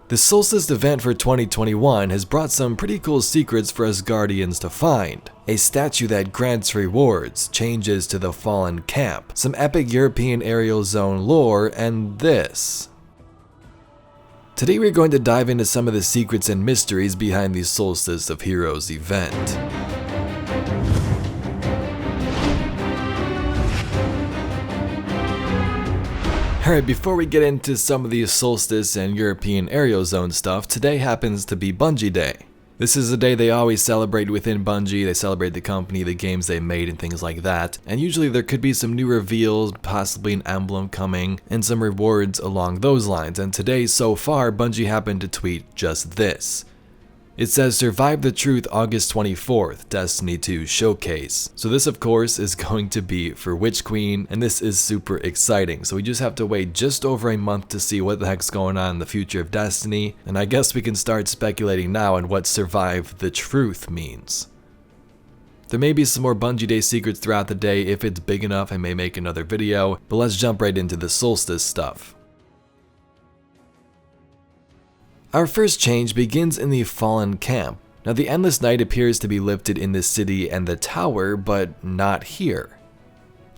The Solstice event for 2021 has brought some pretty cool secrets for us Guardians to find. A statue that grants rewards, changes to the Fallen Camp, some epic European aerial zone lore, and this. Today we're going to dive into some of the secrets and mysteries behind the Solstice of Heroes event. Alright, before we get into some of the Solstice and European Aerial Zone stuff, today happens to be Bungie Day. This is a day they always celebrate within Bungie. They celebrate the company, the games they made, and things like that. And usually there could be some new reveals, possibly an emblem coming, and some rewards along those lines. And today, so far, Bungie happened to tweet just this. It says, "Survive the Truth August 24th, Destiny 2 Showcase." So this, of course, is going to be for Witch Queen, and this is super exciting. So we just have to wait just over a month to see what the heck's going on in the future of Destiny, and I guess we can start speculating now on what Survive the Truth means. There may be some more Bungie Day secrets throughout the day. If it's big enough, I may make another video, but let's jump right into the Solstice stuff. Our first change begins in the Fallen Camp. Now the Endless Night appears to be lifted in the city and the tower, but not here.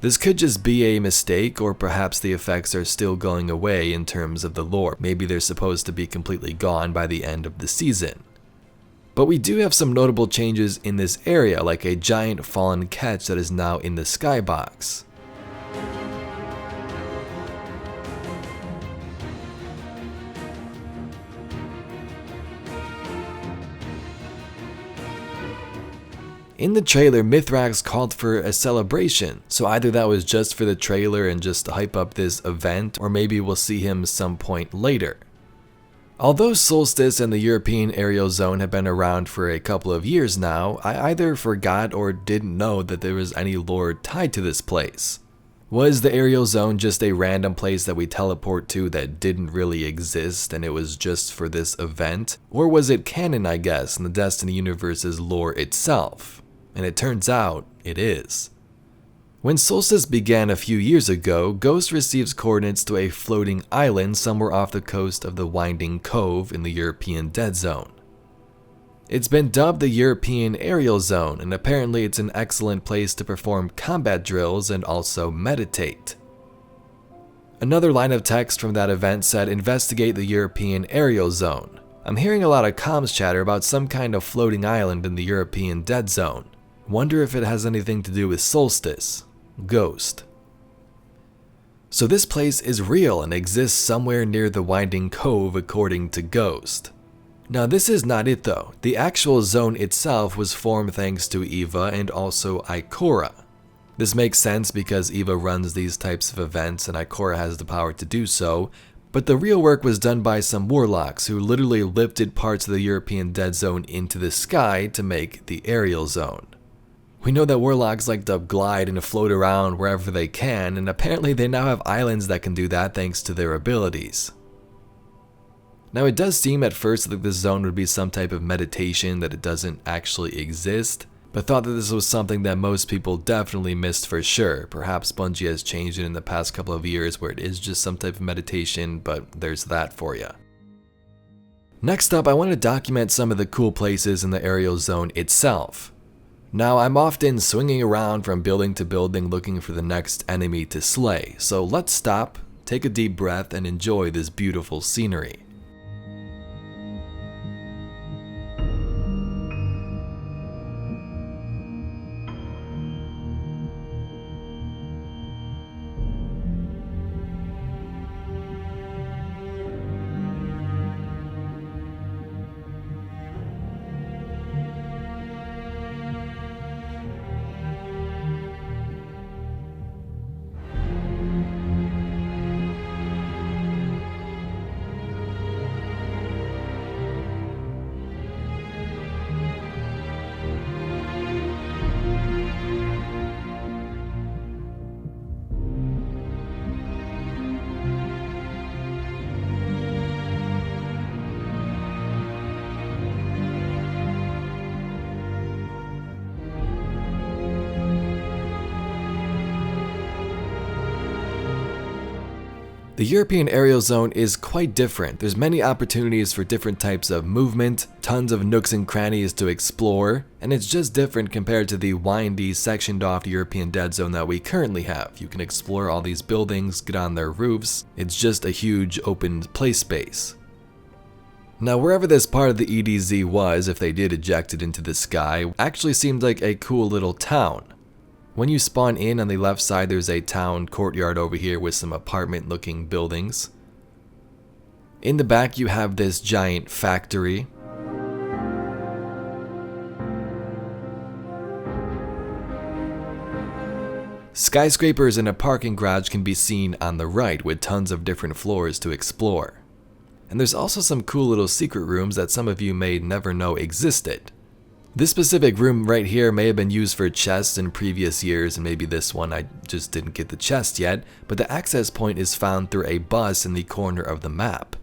This could just be a mistake, or perhaps the effects are still going away in terms of the lore. Maybe they're supposed to be completely gone by the end of the season. But we do have some notable changes in this area, like a giant fallen catch that is now in the skybox. In the trailer, Mithrax called for a celebration, so either that was just for the trailer and just to hype up this event, or maybe we'll see him some point later. Although Solstice and the European Aerial Zone have been around for a couple of years now, I either forgot or didn't know that there was any lore tied to this place. Was the Aerial Zone just a random place that we teleport to that didn't really exist and it was just for this event? Or was it canon, I guess, in the Destiny universe's lore itself? And it turns out it is. When Solstice began a few years ago, Ghost receives coordinates to a floating island somewhere off the coast of the Winding Cove in the European Dead Zone. It's been dubbed the European Aerial Zone, and apparently it's an excellent place to perform combat drills and also meditate. Another line of text from that event said, "Investigate the European Aerial Zone." I'm hearing a lot of comms chatter about some kind of floating island in the European Dead Zone. Wonder if it has anything to do with Solstice. Ghost. So this place is real and exists somewhere near the Winding Cove according to Ghost. Now this is not it though. The actual zone itself was formed thanks to Eva and also Ikora. This makes sense because Eva runs these types of events and Ikora has the power to do so, but the real work was done by some warlocks who literally lifted parts of the European Dead Zone into the sky to make the Aerial Zone. We know that warlocks like to glide and float around wherever they can, and apparently they now have islands that can do that thanks to their abilities. Now it does seem at first that this zone would be some type of meditation, that it doesn't actually exist, but thought that this was something that most people definitely missed for sure. Perhaps Bungie has changed it in the past couple of years where it is just some type of meditation, but there's that for you. Next up, I want to document some of the cool places in the Aerial Zone itself. Now, I'm often swinging around from building to building looking for the next enemy to slay, so let's stop, take a deep breath, and enjoy this beautiful scenery. The European aerial zone is quite different. There's many opportunities for different types of movement, tons of nooks and crannies to explore, and it's just different compared to the windy, sectioned off European dead zone that we currently have. You can explore all these buildings, get on their roofs. It's just a huge open play space. Now, wherever this part of the EDZ was, if they did eject it into the sky, actually seemed like a cool little town. When you spawn in on the left side, there's a town courtyard over here with some apartment looking buildings. In the back you have this giant factory. Skyscrapers and a parking garage can be seen on the right with tons of different floors to explore. And there's also some cool little secret rooms that some of you may never know existed. This specific room right here may have been used for chests in previous years, and maybe this one I just didn't get the chest yet, but the access point is found through a bus in the corner of the map.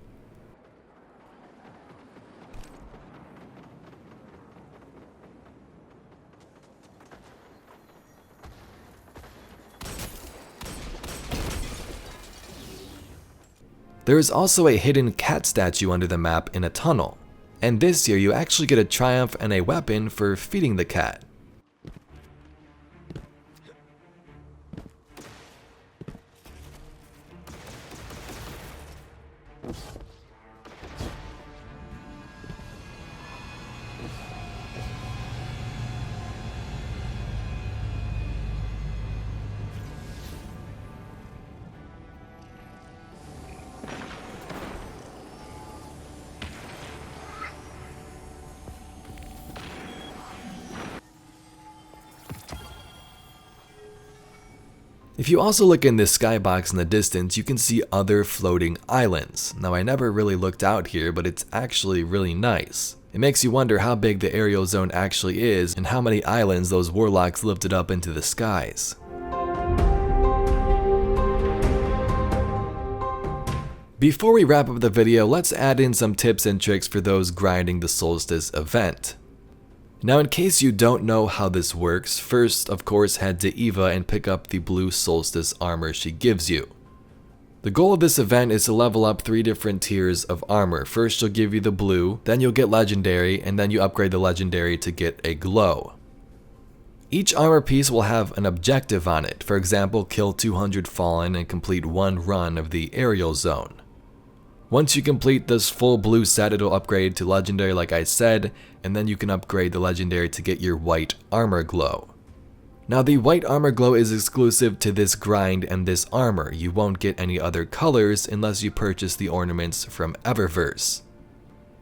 There is also a hidden cat statue under the map in a tunnel. And this year you actually get a triumph and a weapon for feeding the cat. If you also look in this skybox in the distance, you can see other floating islands. Now, I never really looked out here, but it's actually really nice. It makes you wonder how big the aerial zone actually is and how many islands those warlocks lifted up into the skies. Before we wrap up the video, let's add in some tips and tricks for those grinding the Solstice event. Now, in case you don't know how this works, first, of course, head to Eva and pick up the blue Solstice armor she gives you. The goal of this event is to level up 3 different tiers of armor. First, she'll give you the blue, then you'll get legendary, and then you upgrade the legendary to get a glow. Each armor piece will have an objective on it. For example, kill 200 fallen and complete 1 run of the aerial zone. Once you complete this full blue set, it'll upgrade to legendary like I said, and then you can upgrade the legendary to get your white armor glow. Now, the white armor glow is exclusive to this grind and this armor. You won't get any other colors unless you purchase the ornaments from Eververse.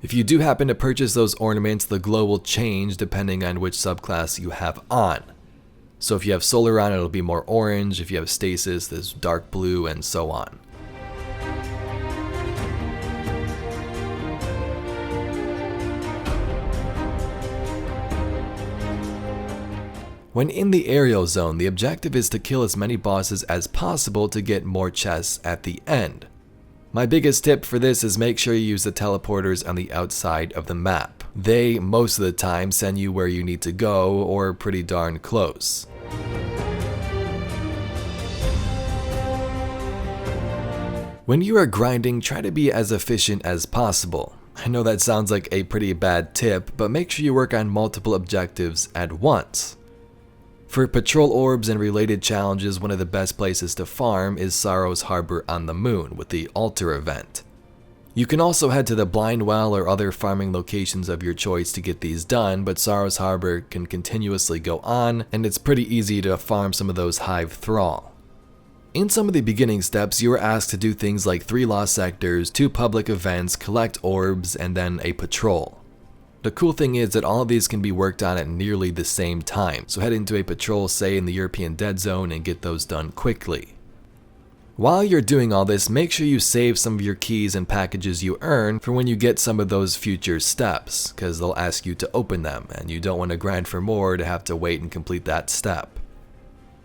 If you do happen to purchase those ornaments, the glow will change depending on which subclass you have on. So if you have solar on, it'll be more orange. If you have stasis, there's dark blue, and so on. When in the aerial zone, the objective is to kill as many bosses as possible to get more chests at the end. My biggest tip for this is make sure you use the teleporters on the outside of the map. They, most of the time, send you where you need to go or pretty darn close. When you are grinding, try to be as efficient as possible. I know that sounds like a pretty bad tip, but make sure you work on multiple objectives at once. For patrol orbs and related challenges, one of the best places to farm is Sorrow's Harbor on the Moon with the Altar event. You can also head to the Blind Well or other farming locations of your choice to get these done, but Sorrow's Harbor can continuously go on, and it's pretty easy to farm some of those Hive Thrall. In some of the beginning steps, you are asked to do things like 3 lost sectors, 2 public events, collect orbs, and then a patrol. The cool thing is that all of these can be worked on at nearly the same time, so head into a patrol, say in the European Dead Zone, and get those done quickly. While you're doing all this, make sure you save some of your keys and packages you earn for when you get some of those future steps, because they'll ask you to open them, and you don't want to grind for more to have to wait and complete that step.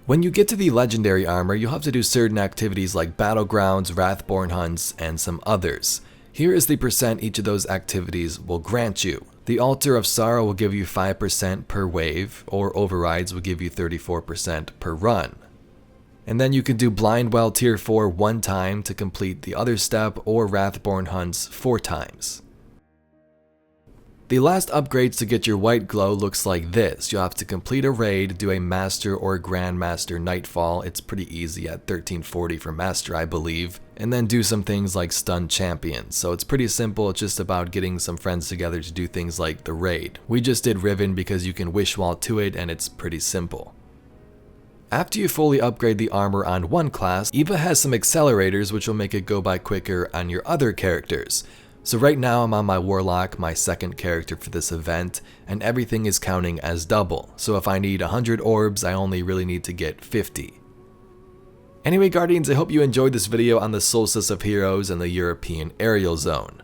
When you get to the legendary armor, you'll have to do certain activities like battlegrounds, Wrathborn hunts, and some others. Here is the percent each of those activities will grant you. The Altar of Sorrow will give you 5% per wave, or Overrides will give you 34% per run. And then you can do Blindwell Tier 4 one time to complete the other step, or Wrathborn Hunts 4 times. The last upgrades to get your white glow looks like this. You'll have to complete a raid, do a Master or Grandmaster Nightfall. It's pretty easy at 1340 for Master, I believe. And then do some things like Stun Champions. So it's pretty simple, it's just about getting some friends together to do things like the raid. We just did Riven because you can wish wall to it and it's pretty simple. After you fully upgrade the armor on one class, Eva has some accelerators which will make it go by quicker on your other characters. So right now I'm on my Warlock, my second character for this event, and everything is counting as double. So if I need 100 orbs, I only really need to get 50. Anyway, Guardians, I hope you enjoyed this video on the Solstice of Heroes and the European Ariel Zone.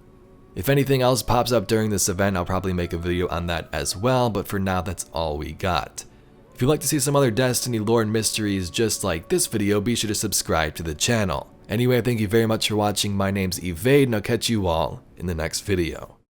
If anything else pops up during this event, I'll probably make a video on that as well, but for now that's all we got. If you'd like to see some other Destiny lore and mysteries just like this video, be sure to subscribe to the channel. Anyway, thank you very much for watching. My name's EAZ, and I'll catch you all in the next video.